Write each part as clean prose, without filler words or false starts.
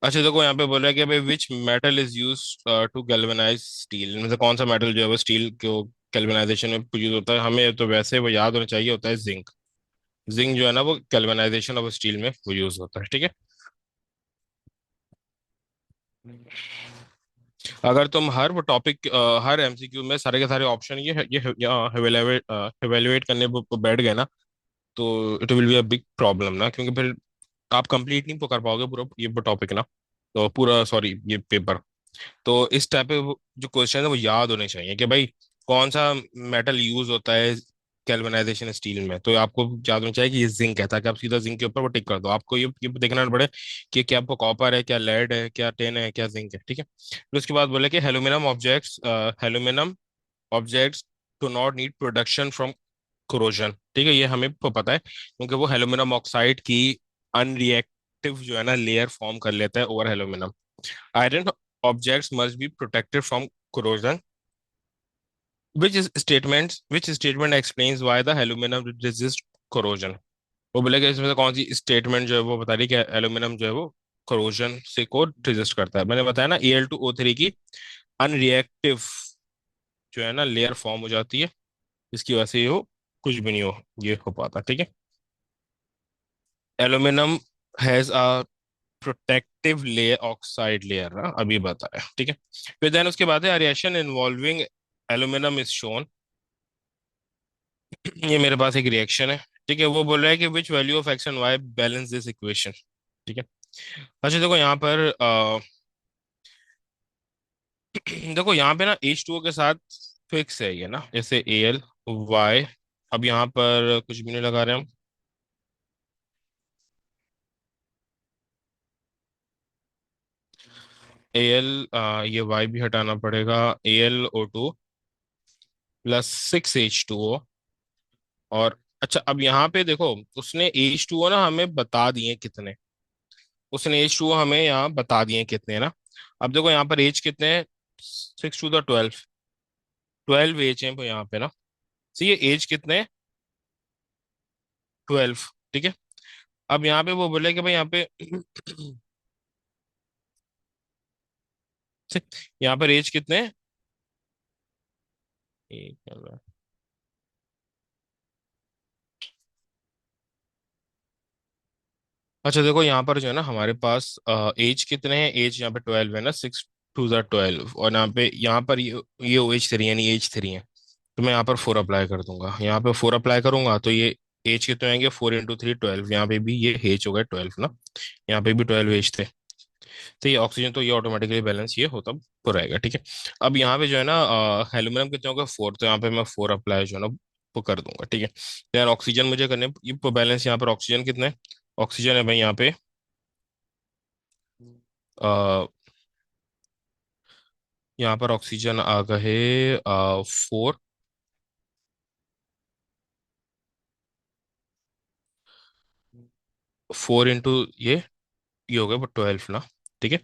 अच्छा देखो यहाँ पे बोल रहा है कि भाई which metal is use to galvanize steel, इनमें से कौन सा मेटल जो है वो स्टील को गैल्वेनाइजेशन में यूज होता है। हमें तो वैसे वो याद होना चाहिए, होता है जिंक। जिंक जो है ना वो गैल्वेनाइजेशन ऑफ स्टील में वो यूज होता है, ठीक है। अगर तुम हर वो टॉपिक हर एमसीक्यू में सारे के सारे ऑप्शन ये इवेलुएट करने बैठ गए ना, तो it will be a big problem ना, क्योंकि फिर आप कंप्लीट नहीं कर पाओगे पूरा ये टॉपिक ना, तो पूरा सॉरी ये पेपर। तो इस टाइप पे जो क्वेश्चन है वो याद होने चाहिए कि भाई कौन सा मेटल यूज होता है कैल्वनाइजेशन स्टील में, तो आपको याद होना चाहिए कि ये जिंक है, ताकि आप सीधा जिंक के ऊपर वो टिक कर दो। आपको ये देखना ना पड़े कि क्या आपको कॉपर है, क्या लेड है, क्या टेन है, क्या जिंक है, ठीक है। फिर उसके बाद बोले कि aluminium objects do not need production from corrosion, ठीक है। ये हमें तो पता है क्योंकि वो हेलुमिनम ऑक्साइड की अनरिएक्टिव जो है ना लेयर फॉर्म कर लेता है over aluminium. Iron objects must be protected from corrosion. Which statement explains why the aluminum resist corrosion? वो बोलेगा इसमें से कौन सी स्टेटमेंट जो है वो बता रही है कि एल्यूमिनियम जो है वो corrosion से को रेजिस्ट करता है। मैंने बताया ना Al2O3 की अनरिएक्टिव जो है ना लेयर फॉर्म हो जाती है, इसकी वजह से ये हो कुछ भी नहीं ये हो पाता, ठीक है। Aluminium has a protective layer oxide layer ना, अभी बताया, ठीक है। फिर देन उसके बाद है reaction involving aluminium is shown. ये मेरे पास एक रिएक्शन है, ठीक है। वो बोल रहा है कि which value of x and y balance this equation, ठीक है। अच्छा देखो यहाँ पर देखो यहाँ पे ना H2O के साथ फिक्स है ये ना, जैसे AlY। अब यहाँ पर कुछ भी नहीं लगा रहे हम। ये Y भी हटाना पड़ेगा। AlO2 + 6H2O। और अच्छा अब यहाँ पे देखो, उसने H2O ना हमें बता दिए कितने, उसने H2O हमें यहाँ बता दिए कितने ना। अब देखो यहाँ पर एज कितने हैं, 6 to the 12, 12 एज है यहाँ पे ना। तो ये एज कितने हैं, 12, ठीक है। अब यहाँ पे वो बोले कि भाई यहाँ पे यहाँ पर एज कितने हैं, एक, अच्छा देखो यहाँ पर जो है ना हमारे पास एज कितने हैं, एज यहाँ पे 12 है ना, 6 to the 12, और यहाँ पर ये OH3 यानी एज 3 है। तो मैं यहाँ पर 4 अप्लाई कर दूंगा, यहाँ पे 4 अप्लाई करूंगा तो ये एज कितने आएंगे, 4 × 3 12, यहाँ पे भी ये एज हो गया 12 ना, यहाँ पे भी 12 एज थे। तो ये ऑक्सीजन तो ये ऑटोमेटिकली बैलेंस ये होता हो रहेगा, ठीक है। अब यहाँ पे जो है ना एल्यूमिनियम कितने होगा 4, तो यहाँ पे मैं 4 अप्लाई जो है ना वो कर दूंगा, ठीक है। यार ऑक्सीजन मुझे करने ये बैलेंस, यहाँ पर ऑक्सीजन कितने, ऑक्सीजन है भाई यहाँ पे आ, यहाँ पर ऑक्सीजन आ गए 4, 4 × ये हो गया बट 12 ना, ठीक है।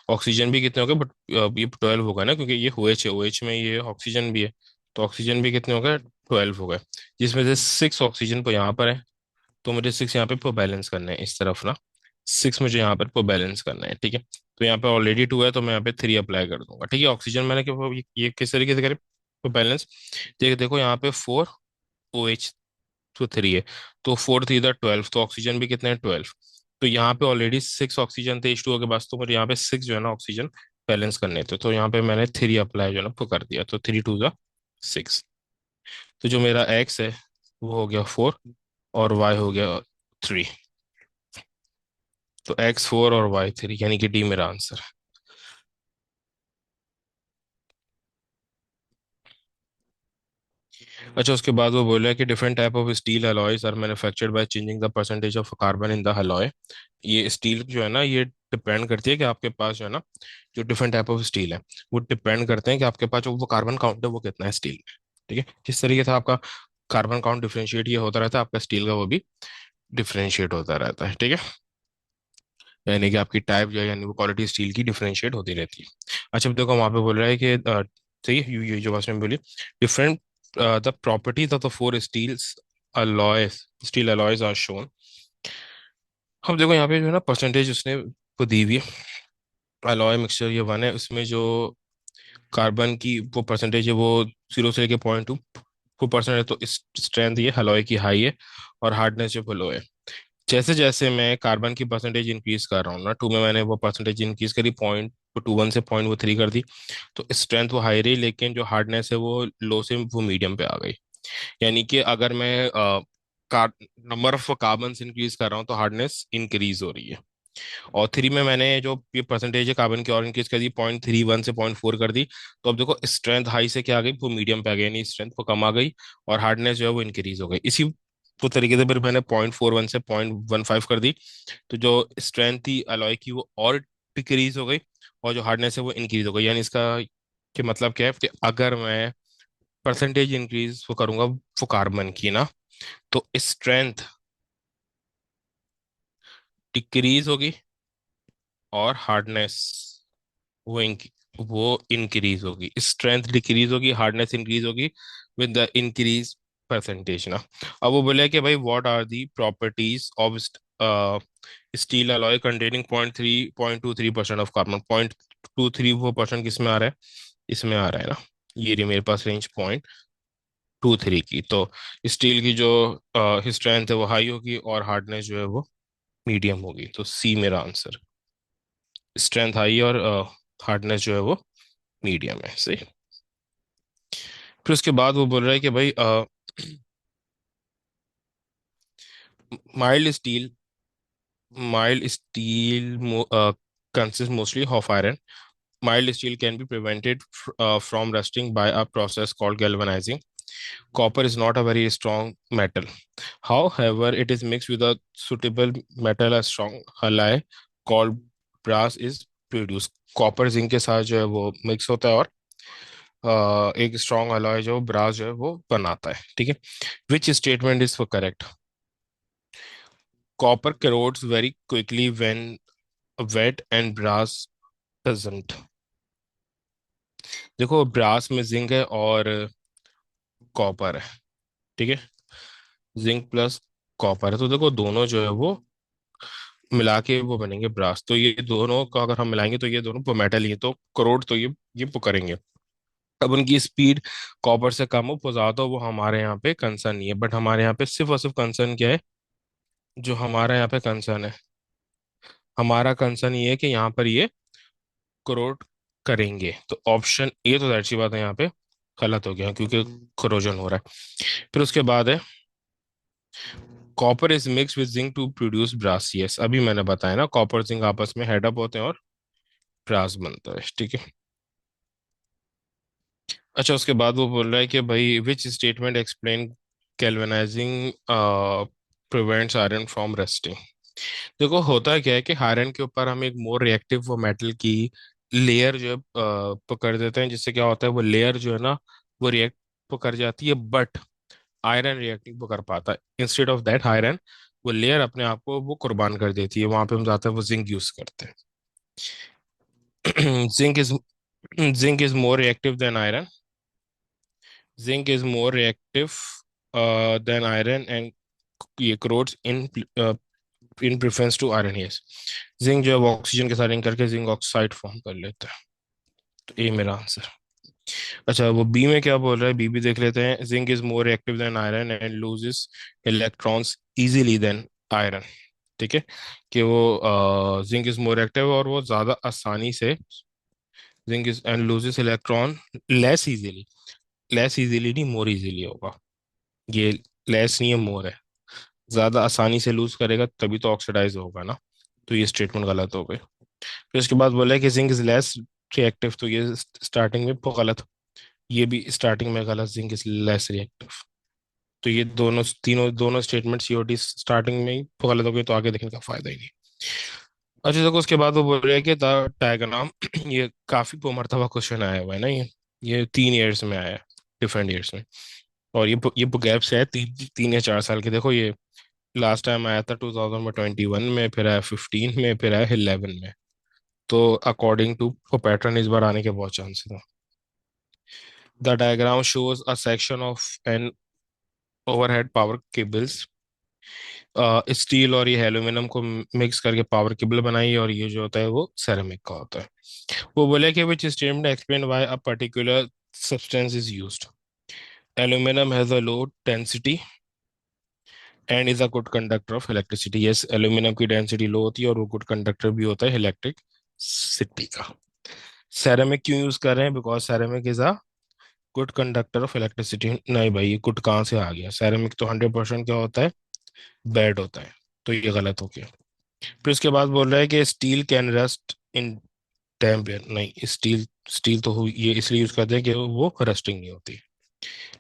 ऑक्सीजन भी कितने हो गए बट ये 12 होगा ना, क्योंकि ये OH है, OH में ये ऑक्सीजन भी है। तो ऑक्सीजन भी कितने हो गए, 12 हो गए, जिसमें से 6 ऑक्सीजन को यहाँ पर है। तो मुझे 6 यहाँ पे को बैलेंस करना है इस तरफ ना, 6 मुझे यहाँ पर को बैलेंस करना है, ठीक है। तो यहाँ पे ऑलरेडी 2 है तो मैं यहाँ पे 3 अप्लाई कर दूंगा, ठीक है। ऑक्सीजन मैंने कि ये किस तरीके से करे तो बैलेंस, देखो यहाँ पे 4 OH तो 3 है, तो 4 × 3 = 12, तो ऑक्सीजन भी कितने हैं 12। तो यहाँ पे ऑलरेडी 6 ऑक्सीजन थे H2O के पास, तो मुझे यहाँ पे 6 जो है ना ऑक्सीजन बैलेंस करने थे, तो यहाँ पे मैंने 3 अप्लाई जो है ना वो कर दिया, तो 3 × 2 = 6। तो जो मेरा एक्स है वो हो गया 4 और वाई हो गया 3। तो X 4 और Y 3 यानी कि डी मेरा आंसर। अच्छा उसके बाद वो बोला कि different type of steel alloys are manufactured by changing the percentage of carbon in the alloy. ये स्टील जो है ना ये डिपेंड करती है कि आपके पास जो है ना जो डिफरेंट टाइप ऑफ स्टील है वो डिपेंड करते हैं कि आपके पास जो वो कार्बन काउंट है वो कितना है स्टील में, ठीक है। जिस तरीके से आपका कार्बन काउंट डिफरेंशिएट ये होता रहता है, आपका स्टील का वो भी डिफरेंशिएट होता रहता है, ठीक है। यानी कि आपकी टाइप जो है यानी वो क्वालिटी स्टील की डिफरेंशिएट होती रहती है। अच्छा अब देखो वहां पे बोल रहा है कि सही है, ये जो बात मैंने बोली, different the properties of the 4 steels alloys, steel alloys are shown. अब देखो यहाँ पे जो है ना परसेंटेज उसने को दी हुई है, अलॉय मिक्सचर ये वन है, उसमें जो कार्बन की वो परसेंटेज है वो 0 से लेके 0.2 परसेंट है, तो स्ट्रेंथ ये हलॉय की हाई है और हार्डनेस जो लो है। जैसे जैसे मैं कार्बन की परसेंटेज इंक्रीज कर रहा हूँ ना, टू में मैंने वो परसेंटेज इंक्रीज करी, 0.21 से 0.3 कर दी, तो स्ट्रेंथ वो हाई रही, लेकिन जो हार्डनेस है वो लो से वो मीडियम पे आ गई। यानी कि अगर मैं car number of carbon increase कर रहा हूँ तो हार्डनेस इंक्रीज हो रही है। और थ्री में मैंने जो ये परसेंटेज है कार्बन की और इंक्रीज कर दी, 0.31 से 0.4 कर दी, तो अब देखो स्ट्रेंथ हाई से क्या आ गई, वो मीडियम पे आ गई, यानी स्ट्रेंथ वो कम आ गई और हार्डनेस जो है वो इंक्रीज हो गई। इसी को तरीके से फिर मैंने 0.41 से 0.15 कर दी, तो जो स्ट्रेंथ थी अलॉय की वो और डिक्रीज हो गई और जो हार्डनेस है वो इंक्रीज हो गई। यानी इसका कि मतलब क्या है कि अगर मैं परसेंटेज इंक्रीज वो करूंगा वो कार्बन की ना, तो स्ट्रेंथ डिक्रीज होगी और हार्डनेस वो इंक वो इंक्रीज होगी। स्ट्रेंथ डिक्रीज होगी, हार्डनेस इंक्रीज होगी विद द इंक्रीज परसेंटेज ना। अब वो बोले कि भाई what are the properties of steel alloy containing 0.23% of carbon. 0.23% किस में आ रहा है, इसमें आ रहा है ना, ये रही मेरे पास रेंज 0.23 की। तो स्टील की जो स्ट्रेंथ है वो हाई होगी और हार्डनेस जो है वो मीडियम होगी, तो सी मेरा आंसर। स्ट्रेंथ हाई और हार्डनेस जो है वो मीडियम है, सही। फिर उसके बाद वो बोल रहा है कि भाई mild steel mild steel consists mostly of iron. Mild steel can be prevented from rusting by a process called galvanizing. Copper is not a very strong metal. However, it is mixed with a suitable metal, a strong alloy called brass is produced. Copper zinc के साथ जो है वो mix होता है और एक strong alloy जो ब्रास जो है वो बनाता है, ठीक है। Which statement is for correct? Copper corrodes very quickly when wet and brass doesn't। देखो ब्रास में जिंक है और कॉपर है, ठीक है, जिंक प्लस कॉपर है, तो देखो दोनों जो है वो मिला के वो बनेंगे ब्रास, तो ये दोनों का अगर हम मिलाएंगे तो ये दोनों मेटल ही है, तो करोड़ तो ये करेंगे। अब उनकी स्पीड कॉपर से कम हो ज्यादा हो वो हमारे यहाँ पे कंसर्न नहीं है, बट हमारे यहाँ पे सिर्फ और सिर्फ कंसर्न क्या है, जो हमारा यहाँ पे कंसर्न है, हमारा कंसर्न ये है कि यहाँ पर ये करोड़ करेंगे, तो ऑप्शन ए तो जाहिर सी बात है यहाँ पे गलत हो गया क्योंकि क्रोजन हो रहा है। फिर उसके बाद है copper is mix with zinc to produce brass. Yes, अभी मैंने बताया ना, कॉपर जिंक आपस में हेड अप होते हैं और ब्रास बनता है, ठीक है। अच्छा, उसके बाद वो बोल रहा है कि भाई which statement explain galvanising prevents iron from rusting. देखो होता है क्या है कि आयरन के ऊपर हम एक मोर रिएक्टिव वो मेटल की लेयर जो है पकड़ देते हैं, जिससे क्या होता है वो लेयर जो है ना वो रिएक्ट कर जाती है, बट आयरन रिएक्ट नहीं कर पाता। इंस्टेड ऑफ दैट आयरन वो लेयर अपने आप को वो कुर्बान कर देती है, वहां पे हम जाते हैं वो जिंक यूज करते हैं। Zinc is more reactive than iron. Zinc is more reactive than iron and ये corrodes in preference to iron. Yes, zinc जो है वो ऑक्सीजन के साथ रिंग करके जिंक ऑक्साइड फॉर्म कर लेता है, तो ये मेरा आंसर। अच्छा, वो बी में क्या बोल रहा है, बी भी देख लेते हैं। Zinc is more reactive than iron and loses electrons easily than iron, ठीक है, कि वो जिंक इज मोर एक्टिव और वो ज्यादा आसानी से zinc is and loses electron less easily. Less easily नहीं, मोर इजीली होगा ये, लेस नहीं है मोर है, ज्यादा आसानी से लूज करेगा तभी तो ऑक्सीडाइज होगा ना, तो ये स्टेटमेंट गलत हो गई। फिर उसके बाद बोला है कि जिंक इज लेस रिएक्टिव, तो ये स्टार्टिंग में गलत, ये भी स्टार्टिंग में गलत, जिंक इज लेस रिएक्टिव, तो ये दोनों तीनों दोनों स्टेटमेंट सीओटी स्टार्टिंग में ही गलत हो गई, तो आगे देखने का फायदा ही नहीं। अच्छा देखो उसके बाद वो बोल रहे हैं कि डायग्राम ये काफी मरतबा क्वेश्चन आया हुआ है ना, ये 3 इयर्स में आया है, डिफरेंट ईयर्स में, और ये गैप से है 3 या 4 साल के। देखो ये लास्ट टाइम आया था 2021 में, फिर आया 15 में, फिर आया 11 में, तो अकॉर्डिंग टू पैटर्न इस बार आने के बहुत चांसेस हैं। The diagram shows a section of an overhead power cables steel और ये एल्यूमिनियम को मिक्स करके पावर केबल बनाई, और ये जो होता है वो सेरेमिक का होता है। वो बोले कि which statement explain why a particular substance is used. Aluminium has a low density and is a good conductor of electricity. Yes, aluminium की डेंसिटी लो होती है और वो गुड कंडक्टर भी होता है इलेक्ट्रिक सिटी का। सेरेमिक क्यों यूज कर रहे हैं? Because ceramic is a good conductor of electricity. नहीं भाई, ये गुड कहाँ से आ गया? सेरेमिक तो 100% क्या होता है? बैड होता है। तो ये गलत हो गया। फिर उसके बाद बोल रहा है कि steel can rust in temperature. नहीं, स्टील स्टील तो ये इसलिए यूज करते हैं कि वो रस्टिंग नहीं होती।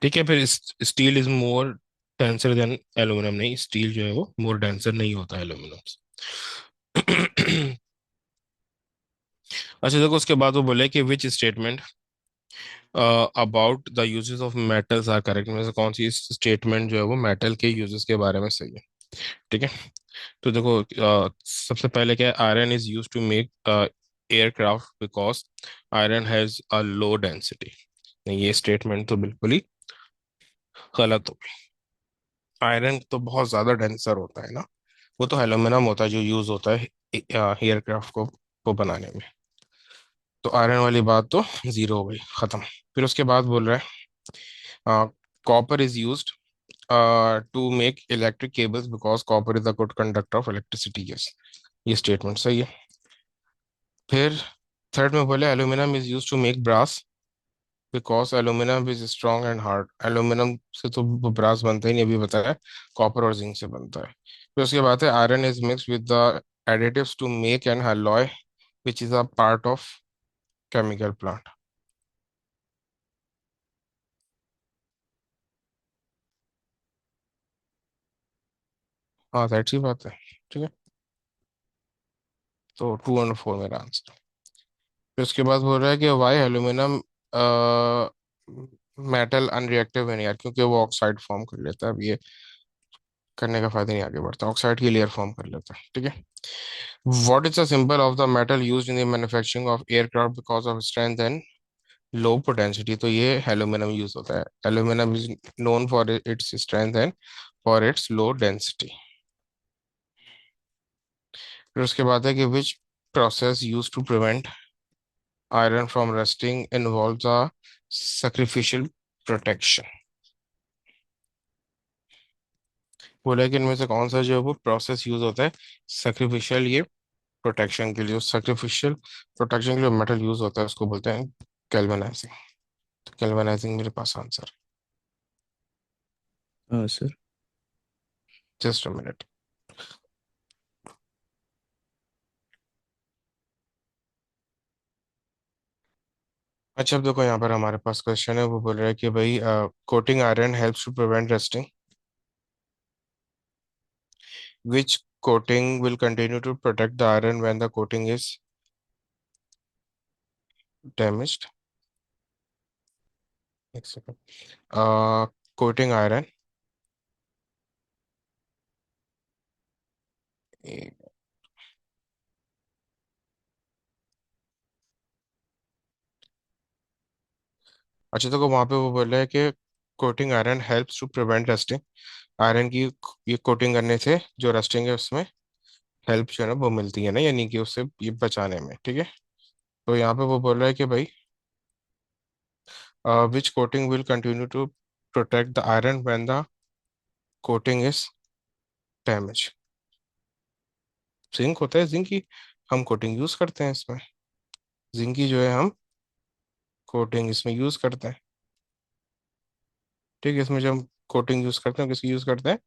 ठीक है, फिर steel is more denser then aluminium. नहीं, स्टील जो है वो मोर डेंसर नहीं होता एल्यूमिनियम से। अच्छा देखो, उसके बाद वो बोले कि which statement about the uses of metals are correct. में से कौन सी स्टेटमेंट जो है वो मेटल के यूजेस के बारे में सही है? ठीक है, तो देखो, सबसे पहले क्या है, iron is use to make aircraft because iron has a low density. नहीं, ये स्टेटमेंट तो बिल्कुल ही गलत हो गई। आयरन तो बहुत ज्यादा डेंसर होता है ना। वो तो एल्यूमिनियम होता है जो यूज होता है एयरक्राफ्ट को बनाने में। तो आयरन वाली बात तो जीरो हो गई, खत्म। फिर उसके बाद बोल रहा है copper is used to make electric cables because copper is a good conductor of electricity. Yes, ये स्टेटमेंट सही है। फिर थर्ड में बोले aluminium is use to make brass because aluminium is strong and hard. Aluminium से तो brass बनता ही नहीं, अभी बताया, कॉपर और जिंक से बनता है। फिर उसके बाद है iron is mix with the additives to make an alloy which is a part of chemical plant। हाँ, दैट सी बात है। ठीक है, तो 2 और 4 मेरा आंसर। फिर उसके बाद बोल रहा है कि वाई एल्यूमिनियम मेटल अनरिएक्टिव है यार, क्योंकि वो ऑक्साइड फॉर्म कर लेता है। अब ये करने का फायदा नहीं, आगे बढ़ता, ऑक्साइड की लेयर फॉर्म कर लेता है। ठीक है, what is the symbol of the metal used in the manufacturing of aircraft because of strength and low potency. तो ये एल्यूमिनियम यूज होता है। Aluminium is known for its strength and for its low density. फिर उसके बाद है कि which process use to prevent iron from rusting involves a sacrificial protection. बोला कि इनमें से कौन सा जो है वो प्रोसेस यूज होता है सेक्रीफिशियल ये प्रोटेक्शन के लिए। सेक्रीफिशियल प्रोटेक्शन के लिए मेटल यूज होता है, उसको बोलते हैं कैल्वनाइजिंग। तो कैल्वनाइजिंग मेरे पास आंसर। हाँ सर। Just a minute. अच्छा, अब देखो यहाँ पर हमारे पास क्वेश्चन है, वो बोल रहा है कि भाई coating iron helps to prevent rusting. Which coating will continue to protect the iron when the coating is damaged. एक सेकंड। कोटिंग आयरन, अच्छा देखो, वहां पे वो बोल रहा है कि coating iron helps to prevent rusting. आयरन की ये कोटिंग करने से जो रस्टिंग है उसमें हेल्प जो है ना वो मिलती है ना, यानी कि उससे ये बचाने में। ठीक है, तो यहाँ पे वो बोल रहा है कि भाई which coating will continue to protect the iron when the coating is damage. Zinc होता है, जिंक की हम कोटिंग यूज करते हैं इसमें। जिंक की जो है हम कोटिंग इसमें यूज करते हैं। ठीक है, इसमें जो हम कोटिंग यूज करते हैं किसकी यूज करते हैं?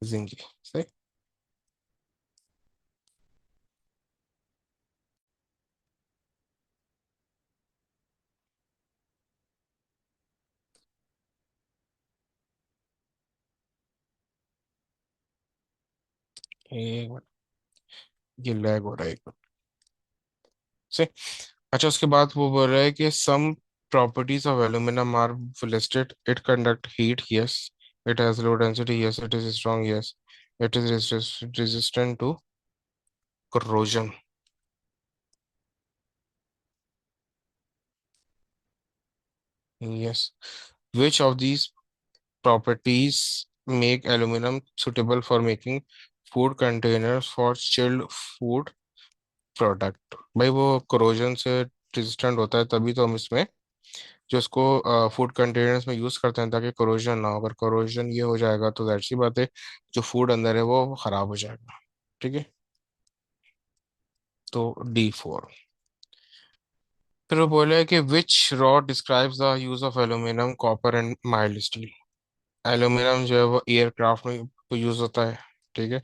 जिंक की। सही। एक मिनट, ये लैग हो रहा है एक मिनट से। अच्छा, उसके बाद वो बोल रहा है कि some properties of aluminium are listed. It conduct heat, yes. It has low density, yes. It is strong, yes. It is resistant to corrosion, yes. Which of these properties make aluminium suitable for making food containers for chilled food product. भाई वो corrosion से resistant होता है, तभी तो हम इसमें जो इसको फूड कंटेनर्स में यूज करते हैं ताकि कोरोजन ना हो। अगर कोरोजन ये हो जाएगा तो जाहिर सी बात है जो फूड अंदर है वो खराब हो जाएगा। ठीक है, तो D4। फिर वो बोले कि which row describes the use of aluminium copper and mild steel. Aluminium जो है वो एयरक्राफ्ट में यूज होता है। ठीक है,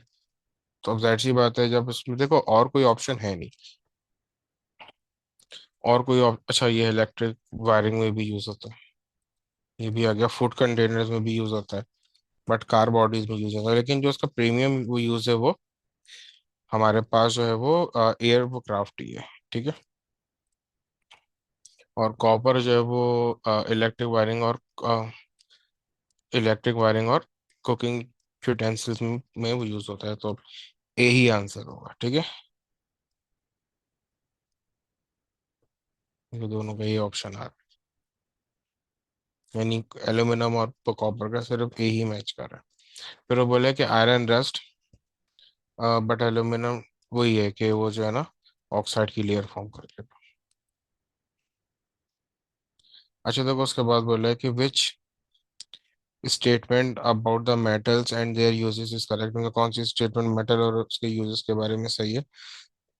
तो अब जाहिर सी बात है जब इसमें देखो और कोई ऑप्शन है नहीं, और कोई अच्छा ये इलेक्ट्रिक वायरिंग में भी यूज होता है, ये भी आ गया, फूड कंटेनर्स में भी यूज होता है, बट कार बॉडीज में यूज होता है, लेकिन जो उसका प्रीमियम वो यूज है वो हमारे पास जो है वो एयर क्राफ्ट ही है। ठीक है, और कॉपर जो है वो इलेक्ट्रिक वायरिंग और कुकिंग यूटेंसिल्स में वो यूज होता है, तो ए ही आंसर होगा। ठीक है, ये दोनों का ये ऑप्शन आ रहा है, यानी एल्यूमिनियम और कॉपर का सिर्फ ए ही मैच कर रहा है। फिर वो बोले कि आयरन रस्ट, बट एल्यूमिनियम वही है कि वो जो है ना ऑक्साइड की लेयर फॉर्म कर लेगा। अच्छा देखो उसके बाद बोला है कि which statement about the metals and there uses is correct, मतलब कौन सी स्टेटमेंट मेटल और उसके यूजेस के बारे में सही है।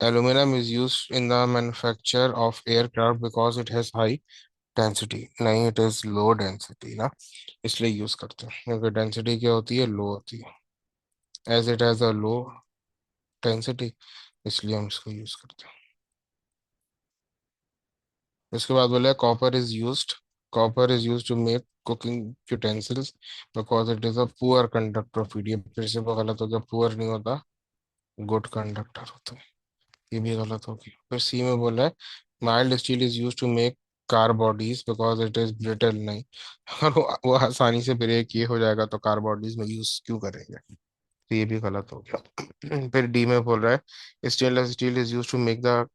Aluminium is used in the manufacture of aircraft because it has high density. नहीं, इट इज लो डेंसिटी ना, इसलिए यूज करते हैं क्योंकि डेंसिटी क्या होती है, लो होती है। As it has a low density, इसलिए हम इसको यूज करते हैं। इसके बाद बोला copper is used to make cooking utensils because it is a poor conductor of heat. ये फिर से वो गलत हो गया, पुअर नहीं होता, गुड कंडक्टर होता है, ये भी गलत हो गया। फिर सी में बोला है mild steel is use to make car bodies because it is brittle. नहीं, और वो आसानी से ब्रेक ये हो जाएगा तो कार बॉडीज में यूज क्यों करेंगे, तो ये भी गलत हो गया। फिर डी में बोल रहा है stainless steel is use to make the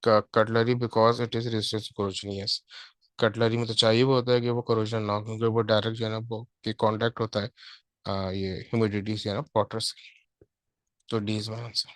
cutlery because it is resistance to corrosion. Yes, cutlery में तो चाहिए वो होता है कि वो कोरोजन ना हो, क्योंकि वो डायरेक्ट जो है ना वो के कांटेक्ट होता है ये ह्यूमिडिटी से, है ना, वाटर से। तो डी इज माय आंसर।